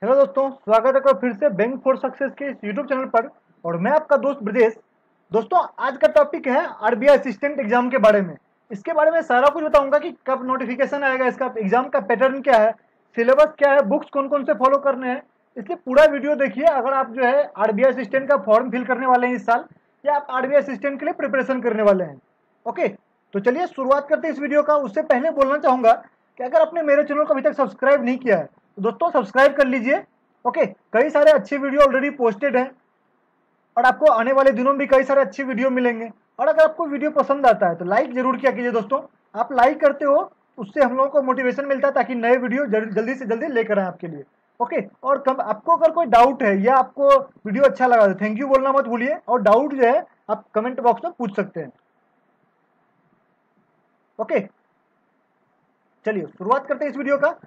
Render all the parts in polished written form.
Hello दोस्तों, स्वागत है आपका फिर से बैंक फॉर सक्सेस के इस यूट्यूब चैनल पर। और मैं आपका दोस्त ब्रजेश। दोस्तों, आज का टॉपिक है आरबीआई असिस्टेंट एग्जाम के बारे में। इसके बारे में सारा कुछ बताऊंगा कि कब नोटिफिकेशन आएगा, इसका एग्जाम का पैटर्न क्या है, सिलेबस क्या है, बुक्स कौन कौन से फॉलो करने हैं। इसलिए पूरा वीडियो देखिए अगर आप जो है आरबीआई असिस्टेंट का फॉर्म फिल करने वाले हैं इस साल, या आप आरबीआई असिस्टेंट के लिए प्रिपरेशन करने वाले हैं। ओके, तो चलिए शुरुआत करते हैं इस वीडियो का। उससे पहले बोलना चाहूंगा कि अगर आपने मेरे चैनल को अभी तक सब्सक्राइब नहीं किया है तो दोस्तों सब्सक्राइब कर लीजिए। ओके, कई सारे अच्छे वीडियो ऑलरेडी पोस्टेड हैं और आपको आने वाले दिनों में भी कई सारे अच्छे वीडियो मिलेंगे। और अगर आपको वीडियो पसंद आता है तो लाइक जरूर किया कीजिए दोस्तों। आप लाइक करते हो, उससे हम लोगों को मोटिवेशन मिलता है ताकि नए वीडियो जल्दी से जल्दी लेकर आए आपके लिए। ओके, और कब आपको अगर कोई डाउट है या आपको वीडियो अच्छा लगा तो थैंक यू बोलना मत भूलिए, और डाउट जो है आप कमेंट बॉक्स में पूछ सकते हैं। ओके, चलिए शुरुआत करते हैं इस वीडियो का।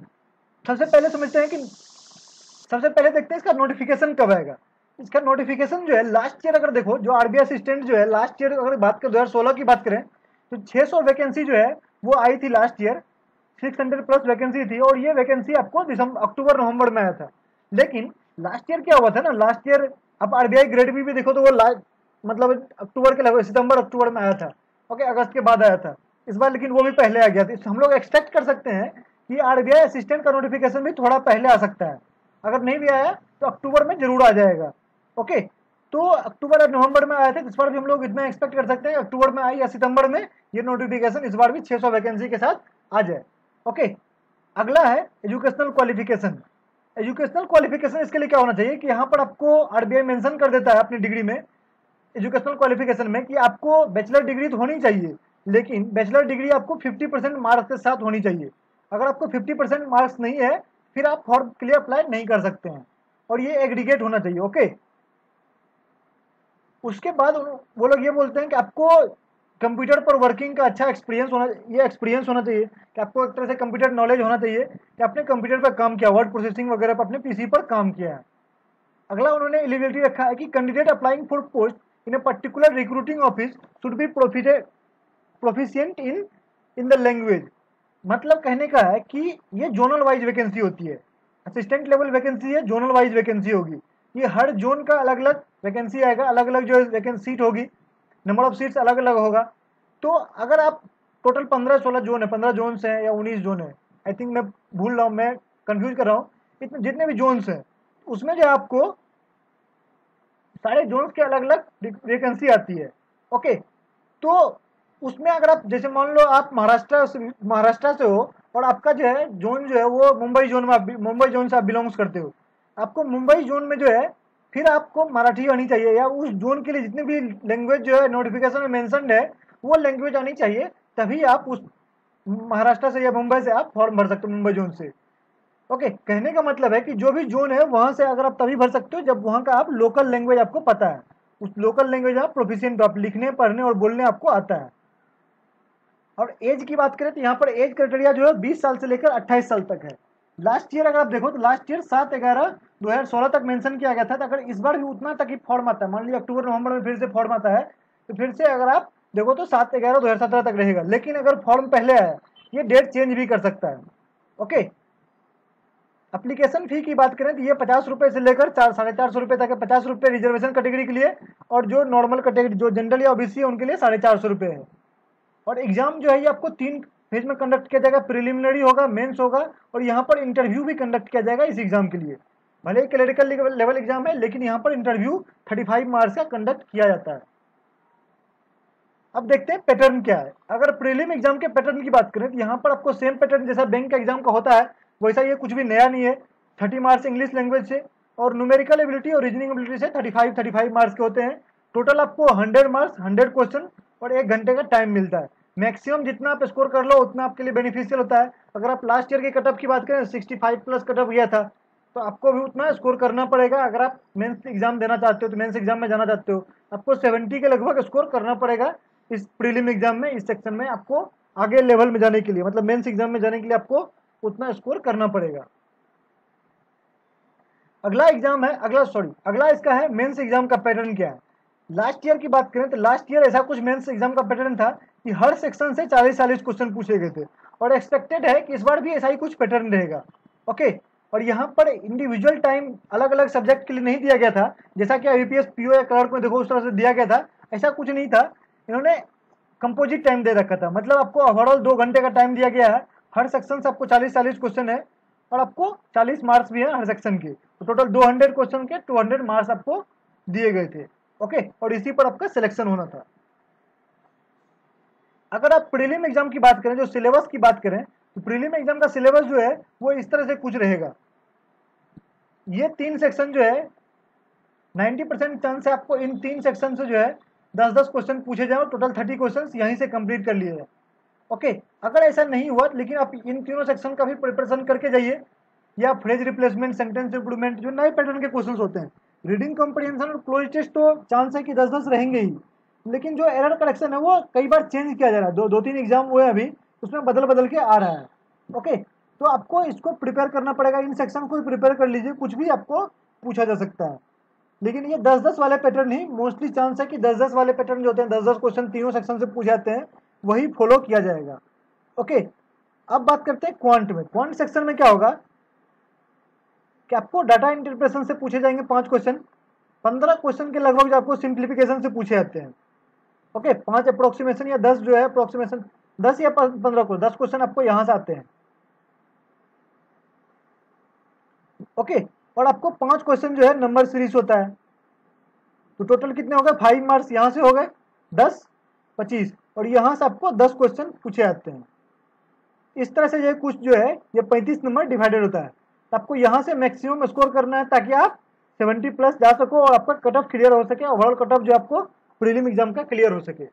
सबसे पहले समझते हैं कि सबसे पहले देखते हैं इसका नोटिफिकेशन कब आएगा। इसका नोटिफिकेशन जो है लास्ट ईयर, अगर देखो जो आरबीआई असिस्टेंट जो है लास्ट ईयर अगर बात करें 2016 की बात करें तो 600 वैकेंसी जो है वो आई थी लास्ट ईयर। 600 प्लस वैकेंसी थी और ये वैकेंसी आपको दिसंबर अक्टूबर नवंबर में आया था। लेकिन लास्ट ईयर क्या हुआ था ना, लास्ट ईयर आप आरबीआई ग्रेड बी भी देखो तो वो मतलब अक्टूबर के लगभग सितंबर अक्टूबर में आया था। ओके, अगस्त के बाद आया था इस बार, लेकिन वो भी पहले आ गया था। हम लोग एक्सपेक्ट कर सकते हैं कि आरबीआई असिस्टेंट का नोटिफिकेशन भी थोड़ा पहले आ सकता है। अगर नहीं भी आया तो अक्टूबर में जरूर आ जाएगा। ओके, तो अक्टूबर और नवंबर में आया था, इस बार भी हम लोग इतना एक्सपेक्ट कर सकते हैं अक्टूबर में आए या सितंबर में ये नोटिफिकेशन इस बार भी 600 वैकेंसी के साथ आ जाए। ओके, अगला है एजुकेशनल क्वालिफिकेशन। एजुकेशनल क्वालिफिकेशन इसके लिए क्या होना चाहिए कि यहाँ पर आपको आरबीआई मेंशन कर देता है अपनी डिग्री में, एजुकेशनल क्वालिफिकेशन में, कि आपको बैचलर डिग्री तो होनी चाहिए, लेकिन बैचलर डिग्री आपको 50% मार्क्स के साथ होनी चाहिए। अगर आपको 50% मार्क्स नहीं है फिर आप फॉर्म के लिए अप्लाई नहीं कर सकते हैं, और ये एग्रीगेट होना चाहिए। ओके, उसके बाद वो लोग ये बोलते हैं कि आपको कंप्यूटर पर वर्किंग का अच्छा एक्सपीरियंस होना, ये एक्सपीरियंस होना चाहिए कि आपको एक तरह से कंप्यूटर नॉलेज होना चाहिए कि आपने कंप्यूटर पर काम किया, वर्ड प्रोसेसिंग वगैरह पर अपने पीसी पर काम किया है। अगला उन्होंने एलिजिबिलिटी रखा है कि candidate applying for post in a particular recruiting office should be proficient in in the language. मतलब कहने का है कि ये जोनल वाइज वैकेंसी होती है, असिस्टेंट लेवल वैकेंसी है, जोनल वाइज वैकेंसी होगी। ये हर जोन का अलग अलग वैकेंसी आएगा, अलग अलग जो वैकेंसी सीट होगी, नंबर ऑफ सीट्स अलग अलग होगा। तो अगर आप टोटल 15-16 जोन है, 15 जोन है या 19 जोन है, आई थिंक मैं भूल रहा हूँ, मैं कंफ्यूज कर रहा हूँ। इतने जितने भी जोन्स हैं उसमें जो आपको सारे जोन्स के अलग अलग वैकेंसी आती है। ओके, तो उसमें अगर आप जैसे मान लो आप महाराष्ट्र से हो और आपका जो है जोन जो है वो मुंबई जोन में, मुंबई जोन से आप बिलोंग्स करते हो, आपको मुंबई जोन में जो है फिर आपको मराठी आनी चाहिए, या उस जोन के लिए जितनी भी लैंग्वेज जो है नोटिफिकेशन में मेंशन्ड है वो लैंग्वेज आनी चाहिए, तभी आप उस महाराष्ट्र से या मुंबई से आप फॉर्म भर सकते हो, मुंबई जोन से। ओके, कहने का मतलब है कि जो भी जोन है वहां से अगर आप तभी भर सकते हो जब वहां का आप लोकल लैंग्वेज आपको पता है, उस लोकल लैंग्वेज आप प्रोफिशिएंट हो, आप लिखने पढ़ने और बोलने आपको आता है। और एज की बात करें तो यहाँ पर एज क्राइटेरिया जो है 20 साल से लेकर 28 साल तक है। लास्ट ईयर अगर आप देखो तो लास्ट ईयर 7/11/2016 तक मेंशन किया गया था, तो अगर इस बार भी उतना तक ही फॉर्म आता है, मान लीजिए अक्टूबर नवंबर में फिर से फॉर्म आता है, तो फिर से अगर आप देखो तो 7/11/2017 तक रहेगा। लेकिन अगर फॉर्म पहले आया ये डेट चेंज भी कर सकता है। ओके, एप्लीकेशन फी की बात करें तो ये 50 रुपए से लेकर 400-450 तक है। 50 रुपए रिजर्वेशन कैटेगरी के लिए, और जो नॉर्मल कैटेगरी जो जनरल या ओबीसी है उनके लिए 450 रुपए है। और एग्जाम जो है ये आपको 3 फेज में कंडक्ट किया जाएगा, प्रिलिमिनरी होगा, मेंस होगा, और यहाँ पर इंटरव्यू भी कंडक्ट किया जाएगा इस एग्जाम के लिए। भले ही क्लरिकल लेवल एग्जाम है लेकिन यहाँ पर इंटरव्यू 35 मार्क्स का कंडक्ट किया जाता है। अब देखते हैं पैटर्न क्या है। अगर प्रीलिम एग्जाम के पैटर्न की बात करें तो यहाँ पर आपको सेम पैटर्न जैसा बैंक का एग्जाम का होता है वैसा, ये कुछ भी नया नहीं है। 30 मार्क्स इंग्लिश लैंग्वेज से, और न्यूमेरिकल एबिलिटी और रीजनिंग एबिलिटी से 35 मार्क्स के होते हैं। टोटल आपको 100 मार्क्स, 100 क्वेश्चन और 1 घंटे का टाइम मिलता है। मैक्सिमम जितना आप स्कोर कर लो उतना आपके लिए बेनिफिशियल होता है। अगर आप लास्ट ईयर के कटअप की बात करें 65 प्लस कटअप गया था, तो आपको भी उतना स्कोर करना पड़ेगा। अगर आप मेंस एग्जाम देना चाहते हो तो मेंस एग्जाम में जाना चाहते हो, आपको 70 के लगभग स्कोर करना पड़ेगा इस प्रीलिम एग्जाम में, इस सेक्शन में आपको आगे लेवल में जाने के लिए, मतलब मेंस एग्जाम में जाने के लिए आपको उतना स्कोर करना पड़ेगा। अगला एग्जाम है, अगला इसका है मेंस एग्जाम का पैटर्न क्या है। लास्ट ईयर की बात करें तो लास्ट ईयर ऐसा कुछ मेंस एग्जाम का पैटर्न था कि हर सेक्शन से 40-40 क्वेश्चन पूछे गए थे, और एक्सपेक्टेड है कि इस बार भी ऐसा ही कुछ पैटर्न रहेगा। ओके, और यहाँ पर इंडिविजुअल टाइम अलग अलग सब्जेक्ट के लिए नहीं दिया गया था, जैसा कि IBPS PO या क्लर्क में देखो उस तरह से दिया गया था, ऐसा कुछ नहीं था। इन्होंने कंपोजिट टाइम दे रखा था, मतलब आपको ओवरऑल 2 घंटे का टाइम दिया गया है। हर सेक्शन से आपको 40-40 क्वेश्चन है और आपको 40 मार्क्स भी है हर सेक्शन के, तो टोटल 200 क्वेश्चन के 200 मार्क्स आपको दिए गए थे। ओके, और इसी पर आपका सिलेक्शन होना था। अगर आप प्रीलिम एग्जाम की बात करें, जो सिलेबस की बात करें, तो प्रीलिम एग्जाम का सिलेबस जो है वो इस तरह से कुछ रहेगा। ये 3 सेक्शन जो है 90% चांस है आपको इन 3 सेक्शन से जो है 10-10 क्वेश्चन पूछे जाए, टोटल 30 क्वेश्चन यहीं से कंप्लीट कर लिए जाए। ओके, अगर ऐसा नहीं हुआ लेकिन आप इन तीनों सेक्शन का भी प्रिपरेशन करके जाइए, या फ्रेज रिप्लेसमेंट, सेंटेंस इंप्रूवमेंट, जो नए पैटर्न के क्वेश्चंस होते हैं, रीडिंग कॉम्प्रिहेंशन और क्लोज टेस्ट तो चांस है कि 10-10 रहेंगे ही, लेकिन जो एरर करेक्शन है वो कई बार चेंज किया जा रहा है। दो तीन एग्जाम हुए अभी, उसमें बदल बदल के आ रहा है। ओके, तो आपको इसको प्रिपेयर करना पड़ेगा, इन सेक्शन को प्रिपेयर कर लीजिए, कुछ भी आपको पूछा जा सकता है। लेकिन ये 10-10 वाले पैटर्न ही मोस्टली चांस है कि 10-10 वाले पैटर्न जो होते हैं, 10-10 क्वेश्चन तीनों सेक्शन से पूछ जाते हैं, वही फॉलो किया जाएगा। ओके, अब बात करते हैं क्वांट में। क्वांट सेक्शन में क्या होगा कि आपको डाटा इंटरप्रेशन से पूछे जाएंगे 5 क्वेश्चन, 15 क्वेश्चन के लगभग जो आपको सिंप्लीफिकेशन से पूछे जाते हैं। ओके, 5 अप्रोक्सीमेशन या 10 जो है अप्रोक्सीमेशन, 10 या 15 को 10 क्वेश्चन आपको यहाँ से आते हैं। ओके, और आपको 5 क्वेश्चन जो है नंबर सीरीज होता है, तो टोटल कितने हो गए 5 मार्क्स यहाँ से हो गए 10, 25, और यहाँ से आपको 10 क्वेश्चन पूछे जाते हैं। इस तरह से ये कुछ जो है ये 35 नंबर डिवाइडेड होता है, तो आपको यहाँ से मैक्सिमम स्कोर करना है ताकि आप 70 प्लस जा सको और आपका कट ऑफ क्लियर हो सके, ओवरऑल कट ऑफ जो आपको प्रीलिम एग्जाम का क्लियर हो सके।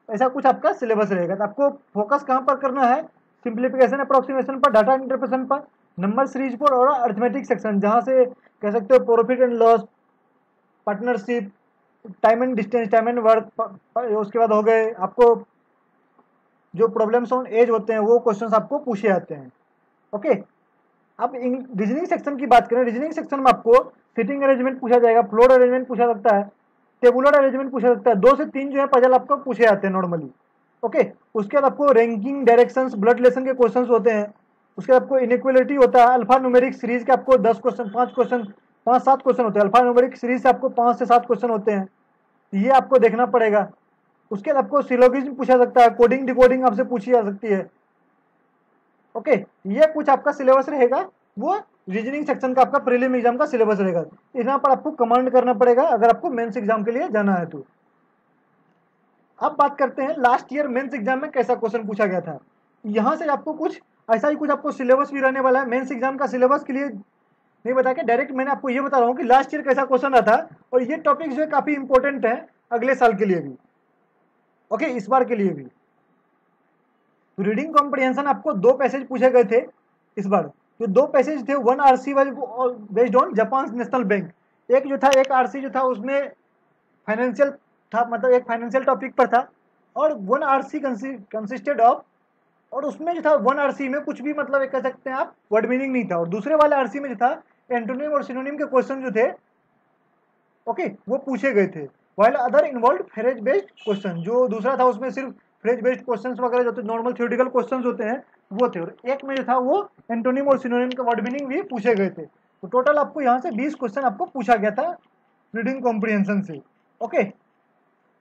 ऐसा कुछ आपका सिलेबस रहेगा। तो आपको फोकस कहाँ पर करना है, सिंप्लीफिकेशन, अप्रोक्सीमेशन पर, डाटा इंटरप्रेशन पर, नंबर सीरीज पर, और अर्थमेटिक सेक्शन जहाँ से कह सकते हो profit and loss, partnership, time and distance, time and work, उसके बाद हो गए आपको जो प्रॉब्लम्स ऑन एज होते हैं वो क्वेश्चंस आपको पूछे जाते हैं। ओके, अब रीजनिंग सेक्शन की बात करें, रीजनिंग सेक्शन में आपको सिटिंग अरेंजमेंट पूछा जाएगा, फ्लोर अरेंजमेंट पूछा सकता है, टेबुलर अरेंजमेंट पूछा सकता है, 2 से 3 जो है पजल आपको पूछे जाते हैं नॉर्मली। ओके, उसके बाद आपको रैंकिंग, डायरेक्शंस, ब्लड रिलेशन के क्वेश्चंस होते हैं। उसके बाद आपको इनइक्वालिटी होता है, अल्फा न्यूमेरिक सीरीज के आपको 10 क्वेश्चन, 5 क्वेश्चन, 5-7 क्वेश्चन होते हैं। अल्फा न्यूमेरिक सीरीज से आपको 5 से 7 क्वेश्चन होते हैं, ये आपको देखना पड़ेगा। उसके बाद आपको सिलोगिज्म पूछा सकता है, कोडिंग डिकोडिंग आपसे पूछी जा सकती है। ओके, ये कुछ आपका सिलेबस रहेगा, वो रीजनिंग सेक्शन का आपका प्रीलिम एग्जाम का सिलेबस रहेगा। यहाँ पर आपको कमांड करना पड़ेगा अगर आपको मेंस एग्जाम के लिए जाना है तो। अब बात करते हैं लास्ट ईयर मेंस एग्जाम में कैसा क्वेश्चन पूछा गया था। यहाँ से आपको कुछ ऐसा ही कुछ आपको सिलेबस भी रहने वाला है। मेंस एग्जाम का सिलेबस के लिए नहीं बता के डायरेक्ट मैंने आपको ये बता रहा हूँ कि लास्ट ईयर कैसा क्वेश्चन रहा था, और ये टॉपिक जो है काफी इंपॉर्टेंट है अगले साल के लिए भी। ओके, इस बार के लिए भी रीडिंग कॉम्प्रिहेंशन आपको 2 पैसेज पूछे गए थे इस बार। जो 2 पैसेज थे, 1 RC was based on Japan national bank, एक जो था, एक आरसी जो था उसमें फाइनेंशियल था, मतलब एक फाइनेंशियल टॉपिक पर था, और 1 आरसी कंसिस्टेड ऑफ, और उसमें जो था 1 आरसी में कुछ भी मतलब एक कह सकते हैं आप वर्ड मीनिंग नहीं था, और दूसरे वाले आरसी में जो था एंटोनिम और सिनोनिम के क्वेश्चन जो थे ओके वो पूछे गए थे। While other involve phrase based question, जो दूसरा था उसमें सिर्फ फ्रेज बेस्ड क्वेश्चंस वगैरह जो नॉर्मल थ्योरेटिकल क्वेश्चंस होते हैं वो थे, और एक में जो था वो एंटोनिम और सिनोनिम का वर्ड मीनिंग भी पूछे गए थे। तो टोटल आपको यहाँ से 20 क्वेश्चन आपको पूछा गया था रीडिंग कॉम्प्रिहेंशन से। ओके,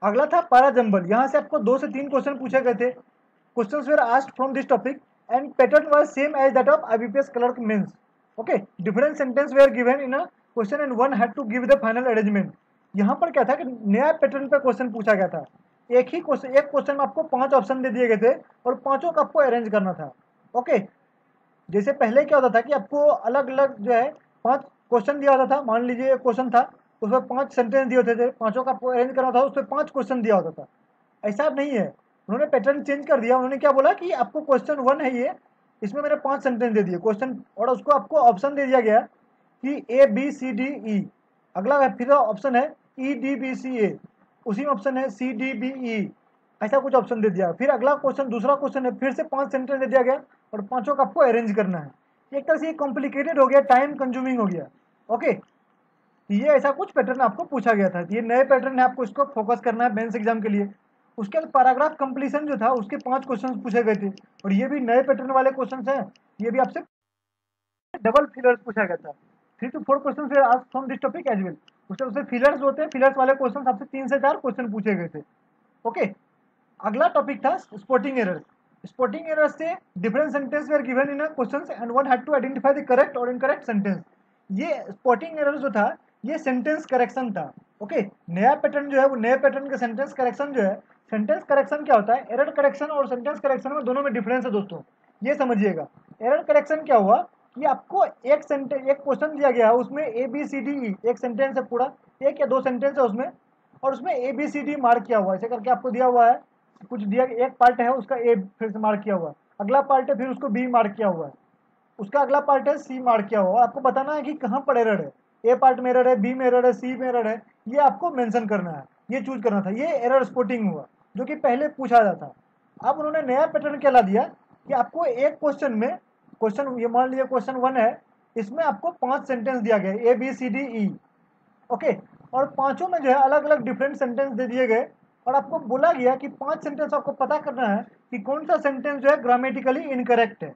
अगला था पैराजंबल, यहाँ से आपको 2 से 3 क्वेश्चन पूछे गए थे। Questions were asked from this topic and pattern was same as that of IBPS clerk mains. Okay, different sentence were given in a question and one had to give the final arrangement. यहाँ पर क्या था कि नया pattern पे question पूछा गया था। एक ही क्वेश्चन, एक क्वेश्चन में आपको 5 ऑप्शन दे दिए गए थे और पांचों का आपको अरेंज करना था। ओके, जैसे पहले क्या होता था कि आपको अलग अलग जो है 5 क्वेश्चन दिया होता था, मान लीजिए एक क्वेश्चन था उसमें 5 सेंटेंस दिए होते थे, पांचों का आपको अरेंज करना था, उसमें 5 क्वेश्चन दिया होता था। ऐसा नहीं है, उन्होंने पैटर्न चेंज कर दिया। उन्होंने क्या बोला कि आपको क्वेश्चन 1 है ये, इसमें मैंने 5 सेंटेंस दे दिए क्वेश्चन, और उसको आपको ऑप्शन दे दिया गया कि ABCDE, अगला फिर ऑप्शन है EDBCA, उसी में ऑप्शन है CDBE, ऐसा कुछ ऑप्शन दे दिया। फिर अगला क्वेश्चन, दूसरा क्वेश्चन है, फिर से 5 सेंटेंस दे दिया गया और पांचों का आपको अरेंज करना है। एक तरह से ये कॉम्प्लिकेटेड हो गया, टाइम कंज्यूमिंग हो गया। ओके, ये ऐसा कुछ पैटर्न आपको पूछा गया था, ये नए पैटर्न है, आपको इसको फोकस करना है मेंस एग्जाम के लिए। उसके बाद पैराग्राफ कंप्लीशन जो था उसके 5 क्वेश्चन पूछे गए थे, और ये भी नए पैटर्न वाले क्वेश्चन हैं, ये भी आपसे डबल फिलर्स पूछा गया था। 3 to 4 क्वेश्चन फिर आज from this topic as well. उससे फिलर्स होते हैं, फिलर्स वाले क्वेश्चन आपसे 3 से 4 क्वेश्चन पूछे गए थे। ओके, अगला टॉपिक था स्पॉटिंग एरर्स। स्पॉटिंग एरर्स से different sentence were given in a question and one had to identify the correct और इनकरेक्ट सेंटेंस। ये स्पॉटिंग एरर जो था ये सेंटेंस करेक्शन था। ओके, नया पैटर्न जो है वो नए पैटर्न का सेंटेंस करेक्शन जो है। सेंटेंस करेक्शन क्या होता है? एरर करेक्शन और सेंटेंस करेक्शन में दोनों में डिफरेंस है दोस्तों, ये समझिएगा। एरर करेक्शन क्या हुआ कि आपको एक क्वेश्चन दिया गया है, उसमें ए बी सी डी ई एक सेंटेंस है पूरा, एक या दो सेंटेंस है उसमें, और उसमें A B C D mark किया हुआ है, ऐसे करके आपको दिया हुआ है। कुछ दिया, एक पार्ट है उसका ए फिर से मार्क किया हुआ है, अगला पार्ट है फिर उसको बी मार्क किया हुआ है, उसका अगला पार्ट है सी मार्क किया हुआ है। आपको बताना है कि कहाँ पर एरर है, ए पार्ट में एरर है, बी में एरर है, सी में एरर है, ये आपको मेंशन करना है, ये चूज करना था। ये एरर स्पॉटिंग हुआ जो कि पहले पूछा जाता। अब उन्होंने नया पैटर्न क्या ला दिया कि आपको एक क्वेश्चन में, क्वेश्चन ये मान लीजिए क्वेश्चन 1 है, इसमें आपको 5 सेंटेंस दिया गया, A B C D E. Okay, और पांचों में जो है अलग अलग डिफरेंट सेंटेंस दे दिए गए, और आपको बोला गया कि 5 सेंटेंस आपको पता करना है कि कौन सा सेंटेंस जो है ग्रामेटिकली इनकरेक्ट है।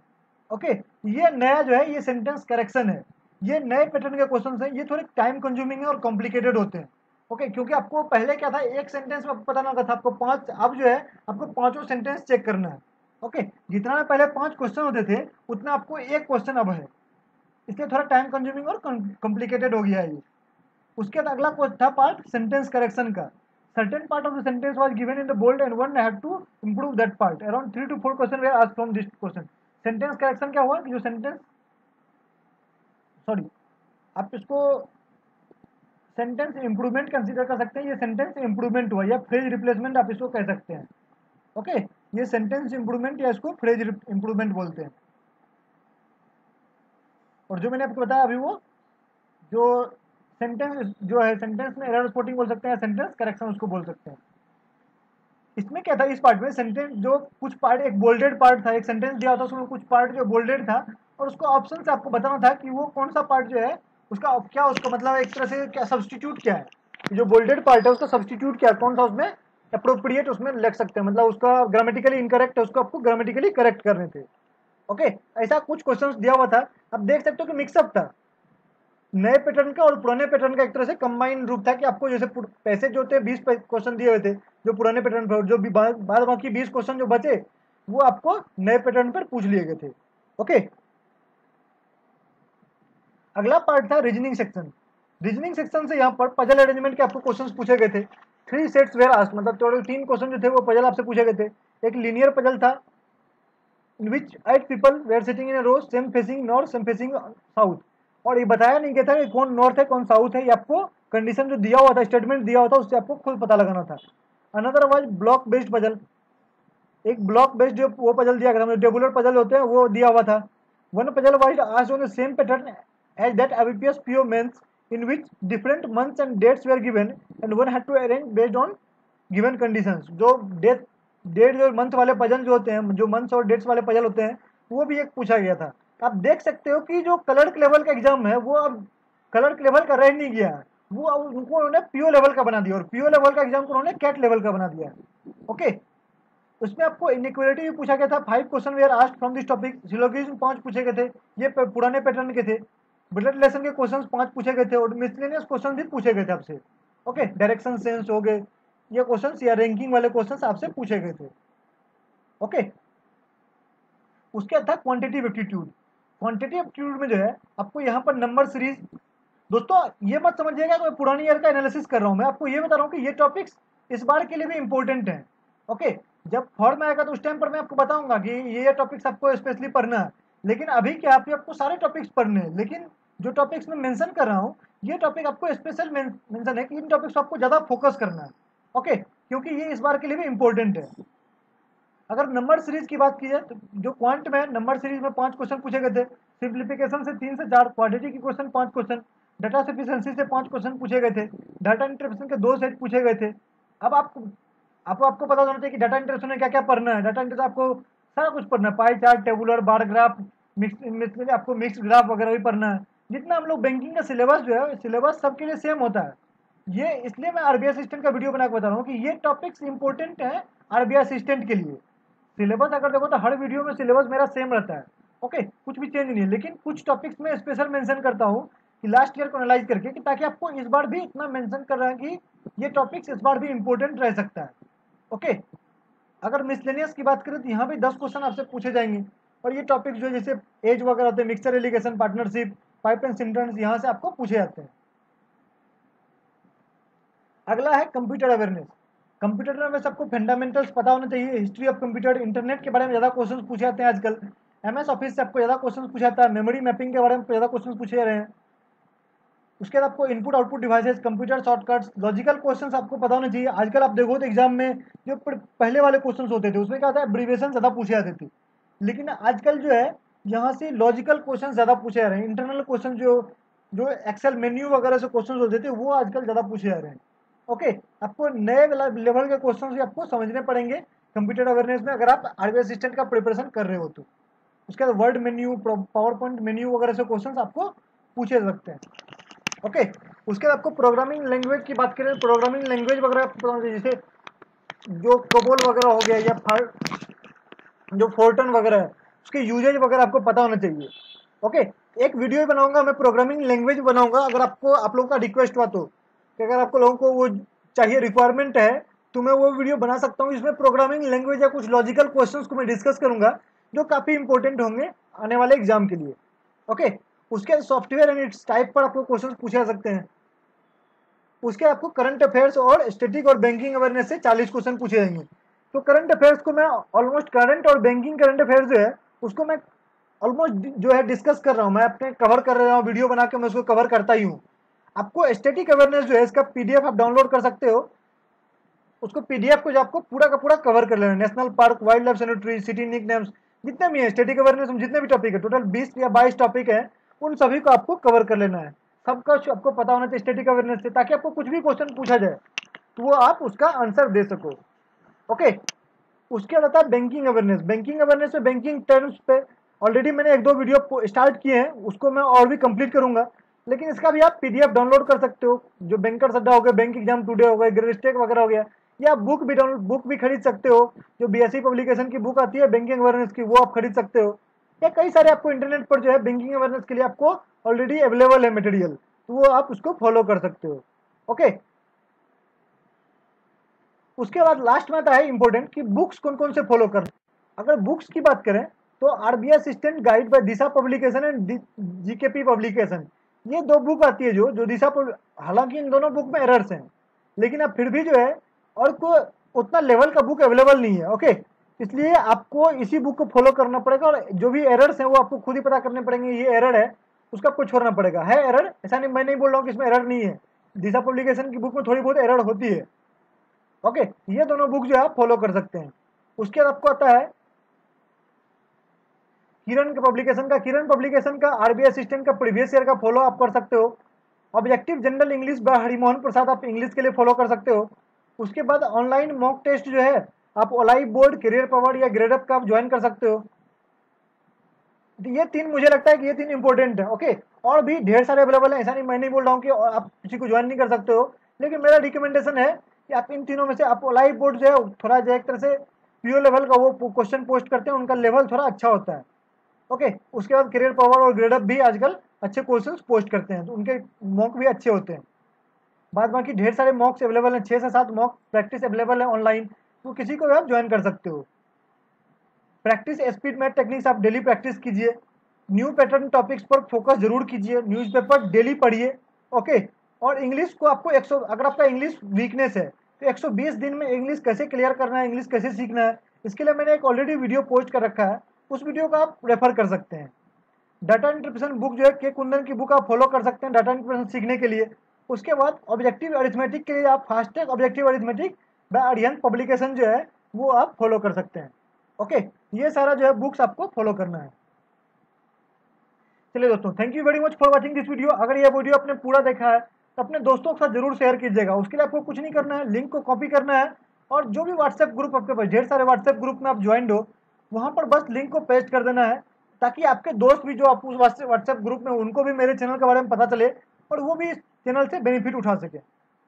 ओके, ये नया जो है ये सेंटेंस करेक्शन है। ये नए पैटर्न के क्वेश्चन हैं, ये थोड़े टाइम कंज्यूमिंग है और कॉम्प्लिकेटेड होते हैं। ओके, क्योंकि आपको पहले क्या था, एक सेंटेंस में पता ना होता था, आपको 5, अब जो है आपको पांचों सेंटेंस चेक करना है। ओके, जितना में पहले 5 क्वेश्चन होते थे उतना आपको एक क्वेश्चन अब है, इसलिए थोड़ा टाइम कंज्यूमिंग और कॉम्प्लिकेटेड हो गया है ये। उसके बाद अगला क्वेश्चन था पार्ट सेंटेंस करेक्शन का। Certain part of the sentence was given in the bold and one had to improve that part. Around 3 to 4 question were asked from this question. Sentence correction क्या हुआ कि जो sentence, sorry, आप इसको sentence improvement consider कर सकते हैं। ये सेंटेंस इंप्रूवमेंट हुआ या फ्रेज रिप्लेसमेंट आप इसको कह सकते हैं। ओके, ये सेंटेंस इंप्रूवमेंट या इसको फ्रेज इंप्रूवमेंट बोलते हैं। और जो मैंने आपको बताया अभी वो जो सेंटेंस जो है, सेंटेंस में एरर स्पॉटिंग बोल सकते हैं, सेंटेंस करेक्शन उसको बोल सकते हैं। इसमें क्या था, इस पार्ट में सेंटेंस जो कुछ पार्ट, एक बोल्डेड पार्ट था, एक सेंटेंस दिया होता उसमें कुछ पार्ट जो बोल्डेड था, और उसको ऑप्शन से आपको बताना था कि वो कौन सा पार्ट जो है उसका क्या, उसका मतलब एक तरह से क्या सब्सटीट्यूट क्या है। जो बोल्डेड पार्ट है उसका सब्सटीट्यूट क्या है, कौन सा उसमें अप्रोप्रिएट उसमें लिख सकते हैं, मतलब उसका ग्रामेटिकली इनकरेक्ट है उसको आपको ग्रामेटिकली करेक्ट करने थे। ओके, ऐसा कुछ क्वेश्चंस दिया हुआ था। अब देख सकते हो कि मिक्सअप था, नए पैटर्न का और पुराने पैटर्न का एक तरह से कंबाइन रूप था कि आपको जैसे पैसे जो थे 20 क्वेश्चन दिए हुए थे जो पुराने पैटर्न पर, जो भी बाद बाकी 20 क्वेश्चन जो बचे वो आपको नए पैटर्न पर पूछ लिए गए थे। ओके, अगला पार्ट था रीजनिंग सेक्शन। रीजनिंग सेक्शन से यहाँ पर पजल अरेंजमेंट के आपको क्वेश्चंस पूछे गए थे। 3 सेट्स वेर आस्क्ड, मतलब टोटल 3 क्वेश्चन जो थे वो पजल आपसे पूछे गए थे। एक लीनियर पजल था in which 8 people were sitting in a row same facing north same facing south, और ये बताया नहीं गया था कि कौन नॉर्थ है कौन साउथ है, ये आपको कंडीशन जो दिया हुआ था, स्टेटमेंट दिया हुआ था, उससे आपको खुद पता लगाना था। Another was block based puzzle, एक ब्लॉक बेस्ड जो वो पजल दिया गया था, टेबुलर पजल होते हैं वो दिया हुआ था। One puzzle was asked on the same pattern as that IBPS PO mains in which different months and dates were given and one had to arrange based on given conditions. जो date जो month वाले puzzle जो होते हैं, जो months और dates वाले puzzle होते हैं, वो भी एक पूछा गया था। आप देख सकते हो कि जो कलर्क लेवल का एग्जाम है वो अब कलर्क लेवल का रह नहीं गया, वो अब उनको उन्होंने PO लेवल का बना दिया, और PO लेवल का एग्जाम को उन्होंने कैट लेवल का बना दिया। ओके, उसमें आपको इनइक्वालिटी भी पूछा गया था। 5 question were asked from this topic. Syllogism 5 पूछे गए थे, ये पुराने पैटर्न के थे। ब्लड रिलेशन के क्वेश्चंस 5 पूछे गए थे, और मिसलेनियस क्वेश्चन भी पूछे गए थे आपसे। ओके, डायरेक्शन सेंस हो गए, ये क्वेश्चंस या रैंकिंग वाले क्वेश्चंस आपसे पूछे गए थे। ओके, उसके बाद था क्वांटिटिव एप्टीट्यूड। क्वांटिटिव एप्टीट्यूड में जो है आपको यहाँ पर नंबर सीरीज, दोस्तों ये मत समझिएगा कि मैं पुरानी ईयर का एनालिसिस कर रहा हूँ, मैं आपको ये बता रहा हूँ कि ये टॉपिक्स इस बार के लिए भी इंपॉर्टेंट हैं। ओके, जब फॉर्म आएगा तो उस टाइम पर मैं आपको बताऊंगा कि ये टॉपिक्स आपको स्पेशली पढ़ना है, लेकिन अभी क्या आपको सारे टॉपिक्स पढ़ने हैं। लेकिन जो टॉपिक्स मैं मेंशन कर रहा हूँ ये टॉपिक आपको स्पेशल मेंशन है कि इन टॉपिक्स को आपको ज़्यादा फोकस करना है। ओके, क्योंकि ये इस बार के लिए भी इंपॉर्टेंट है। अगर नंबर सीरीज की बात की जाए तो जो क्वांट में नंबर सीरीज में 5 क्वेश्चन पूछे गए थे, सिंप्लीफिकेशन से 3 से 4, quadratic equation 5 question, data sufficiency से 5 क्वेश्चन पूछे गए थे, डाटा इंटरप्रेशन के 2 सेट पूछे गए थे। अब आपको पता होना चाहिए कि डाटा इंटरप्रेशन में क्या क्या पढ़ना है। डाटा इंटरप्रेशन आपको सारा कुछ पढ़ना है, pie chart, tabular, bar graph, mix आपको मिक्स ग्राफ वगैरह भी पढ़ना है। जितना हम लोग बैंकिंग का सिलेबस जो है, सिलेबस सबके लिए सेम होता है। ये इसलिए मैं RBI असिस्टेंट का वीडियो बना के बता रहा हूँ कि ये टॉपिक्स इंपॉर्टेंट है RBI असिस्टेंट के लिए। सिलेबस अगर देखो तो हर वीडियो में सिलेबस मेरा सेम रहता है, ओके, कुछ भी चेंज नहीं है, लेकिन कुछ टॉपिक्स में स्पेशल मेंशन करता हूँ कि लास्ट ईयर को एनालाइज करके, कि ताकि आपको इस बार भी इतना मेंशन कर रहा है कि ये टॉपिक्स इस बार भी इंपॉर्टेंट रह सकता है। ओके, अगर मिसलेनियस की बात करें तो यहाँ भी 10 क्वेश्चन आपसे पूछे जाएंगे, और ये टॉपिक्स जो जैसे एज वगैरह होते हैं, mixture alligation, partnership, pipe and cisterns, यहाँ से आपको पूछे जाते हैं। अगला है कंप्यूटर अवेयरनेस। कंप्यूटर अवेयरनेस आपको फंडामेंटल्स पता होना चाहिए, हिस्ट्री ऑफ कंप्यूटर, इंटरनेट के बारे में ज़्यादा क्वेश्चन पूछे जाते हैं आजकल, एमएस ऑफिस से आपको ज़्यादा क्वेश्चन पूछा जाता है, मेमोरी मैपिंग के बारे में ज़्यादा क्वेश्चन पूछे जा रहे हैं। उसके बाद आपको input output devices, computer shortcuts, logical questions आपको पता होना चाहिए। आजकल आप देखो तो एग्जाम में जो पहले वाले क्वेश्चंस होते थे उसमें क्या होता है, एब्रीविएशन ज़्यादा पूछे जाते थे, लेकिन आजकल जो है यहाँ से लॉजिकल क्वेश्चन ज़्यादा पूछे जा रहे हैं। इंटरनल क्वेश्चन जो जो एक्सेल मेन्यू वगैरह से क्वेश्चन होते थे वो आजकल ज़्यादा पूछे जा रहे हैं। ओके, आपको नए लेवल के क्वेश्चन भी आपको समझने पड़ेंगे कंप्यूटर अवेयरनेस में, अगर आप आरबीआई असिस्टेंट का प्रिपरेशन कर रहे हो तो। उसके बाद word menu, power point menu वगैरह से क्वेश्चन आपको पूछे जा सकते हैं। ओके, उसके बाद आपको प्रोग्रामिंग लैंग्वेज की बात करें, प्रोग्रामिंग लैंग्वेज वगैरह आपको पता होना चाहिए, जैसे जो कोबोल वगैरह हो गया या जो फोर्टन वगैरह है उसके यूजेज वगैरह आपको पता होना चाहिए। ओके, एक वीडियो बनाऊंगा मैं, प्रोग्रामिंग लैंग्वेज बनाऊंगा, अगर आपको आप लोगों का रिक्वेस्ट हुआ तो, कि अगर आपको लोगों को वो चाहिए, रिक्वायरमेंट है, तो मैं वो वीडियो बना सकता हूँ। इसमें प्रोग्रामिंग लैंग्वेज या कुछ लॉजिकल क्वेश्चंस को मैं डिस्कस करूंगा जो काफ़ी इंपॉर्टेंट होंगे आने वाले एग्जाम के लिए। ओके, उसके सॉफ्टवेयर एंड इट्स टाइप पर आपको क्वेश्चन पूछे जा सकते हैं। उसके आपको करंट अफेयर्स और स्टैटिक और बैंकिंग अवेयरनेस से 40 क्वेश्चन पूछे जाएंगे। तो करंट अफेयर्स को मैं ऑलमोस्ट, करंट और बैंकिंग करंट अफेयर्स जो है उसको मैं ऑलमोस्ट जो है डिस्कस कर रहा हूँ, मैं अपने कवर कर रहा हूँ, वीडियो बना के मैं उसको कवर करता ही हूँ। आपको स्टैटिक अवेयरनेस जो है इसका पीडीएफ आप डाउनलोड कर सकते हो। उसको पीडीएफ को जो आपको पूरा का पूरा कवर कर लेना है, national park, wildlife sanctuary, city nicknames, जितने भी है स्टैटिक अवेयरनेस में, जितने भी टॉपिक है, टोटल 20 या 22 टॉपिक है, उन सभी को आपको कवर कर लेना है। सबका आपको पता होना चाहिए स्टैटिक अवेयरनेस से, ताकि आपको कुछ भी क्वेश्चन पूछा जाए तो वो आप उसका आंसर दे सको। ओके, उसके बाद आता है बैंकिंग अवेयरनेस। बैंकिंग अवेयरनेस में बैंकिंग टर्म्स पे ऑलरेडी मैंने एक दो वीडियो स्टार्ट किए हैं, उसको मैं और भी कंप्लीट करूंगा, लेकिन इसका भी आप पीडीएफ डाउनलोड कर सकते हो। जो बैंकर अड्डा हो गया, बैंक एग्जाम टुडे हो गया, ग्रेड स्टेक वगैरह हो गया, या बुक भी खरीद सकते हो। जो बीएससी पब्लिकेशन की बुक आती है बैंकिंग अवेयरनेस की, वो आप खरीद सकते हो। या कई सारे आपको इंटरनेट पर जो है बैंकिंग अवेयरनेस के लिए आपको ऑलरेडी अवेलेबल है मटेरियल, तो वो आप उसको फॉलो कर सकते हो। ओके, उसके बाद लास्ट में आता है इंपॉर्टेंट कि बुक्स कौन कौन से फॉलो करना। अगर बुक्स की बात करें तो RBI assistant guide by Disha publication and GKP publication, ये दो बुक आती है जो जो दिशा, हालांकि इन दोनों बुक में एरर्स हैं, लेकिन अब फिर भी जो है और को उतना लेवल का बुक अवेलेबल नहीं है। ओके, इसलिए आपको इसी बुक को फॉलो करना पड़ेगा, और जो भी एरर्स हैं वो आपको खुद ही पता करने पड़ेंगे, ये एरर है उसका आपको छोड़ना पड़ेगा। है एरर, ऐसा नहीं, मैं नहीं बोल रहा हूँ कि इसमें एरर नहीं है, दिशा पब्लिकेशन की बुक में थोड़ी बहुत एरर होती है। ओके, ये दोनों बुक जो है आप फॉलो कर सकते हैं। उसके बाद आपको आता है किरण पब्लिकेशन का आरबीआई असिस्टेंट का प्रीवियस ईयर का फॉलो आप कर सकते हो। Objective general English by Harimohan Prasad आप इंग्लिश के लिए फॉलो कर सकते हो। उसके बाद ऑनलाइन मॉक टेस्ट जो है आप ओलाई बोर्ड, करियर पावर या ग्रेडअप का आप ज्वाइन कर सकते हो। तो ये तीन मुझे लगता है कि ये तीन इंपॉर्टेंट है। ओके, और भी ढेर सारे अवेलेबल है, ऐसा नहीं, मैं नहीं बोल रहा हूँ कि आप किसी को ज्वाइन नहीं कर सकते हो, लेकिन मेरा रिकमेंडेशन है कि आप इन तीनों में से आप ओलाई बोर्ड जो है थोड़ा जो एक तरह से पीओ लेवल का वो क्वेश्चन पोस्ट करते हैं, उनका लेवल थोड़ा अच्छा होता है। ओके, उसके बाद करियर पावर और ग्रेडअप भी आजकल अच्छे क्वेश्चन पोस्ट करते हैं, तो उनके मॉक भी अच्छे होते हैं। बाद बाकी ढेर सारे मॉक्स अवेलेबल हैं, 6 से 7 मॉक प्रैक्टिस अवेलेबल है ऑनलाइन, तो किसी को भी आप ज्वाइन कर सकते हो। प्रैक्टिस स्पीड मैथ टेक्निक्स आप डेली प्रैक्टिस कीजिए। न्यू पैटर्न टॉपिक्स पर फोकस जरूर कीजिए, न्यूज़पेपर डेली पढ़िए। ओके, और इंग्लिश को आपको 100, अगर आपका इंग्लिश वीकनेस है तो 120 दिन में इंग्लिश कैसे क्लियर करना है, इंग्लिश कैसे सीखना है, इसके लिए मैंने एक ऑलरेडी वीडियो पोस्ट कर रखा है, उस वीडियो को आप रेफर कर सकते हैं। डाटा इंटरप्रिटेशन बुक जो है के कुंदन की बुक आप फॉलो कर सकते हैं डाटा इंटरप्रिटेशन सीखने के लिए। उसके बाद ऑब्जेक्टिव अरिथमेटिक के लिए आप fast track objective arithmetic by Arihant publication जो है वो आप फॉलो कर सकते हैं। ओके, ये सारा जो है बुक्स आपको फॉलो करना है। चलिए दोस्तों, thank you very much for watching this video. अगर ये वीडियो आपने पूरा देखा है तो अपने दोस्तों के साथ जरूर शेयर कीजिएगा। उसके लिए आपको कुछ नहीं करना है, लिंक को कॉपी करना है, और जो भी व्हाट्सएप ग्रुप आपके पास, ढेर सारे व्हाट्सएप ग्रुप में आप ज्वाइन हो, वहाँ पर बस लिंक को पेस्ट कर देना है, ताकि आपके दोस्त भी जो आप उस व्हाट्सएप ग्रुप में, उनको भी मेरे चैनल के बारे में पता चले और वो भी इस चैनल से बेनिफिट उठा सके।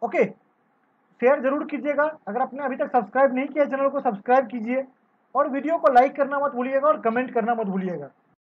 ओके, शेयर जरूर कीजिएगा। अगर आपने अभी तक सब्सक्राइब नहीं किया चैनल को सब्सक्राइब कीजिए, और वीडियो को लाइक करना मत भूलिएगा और कमेंट करना मत भूलिएगा।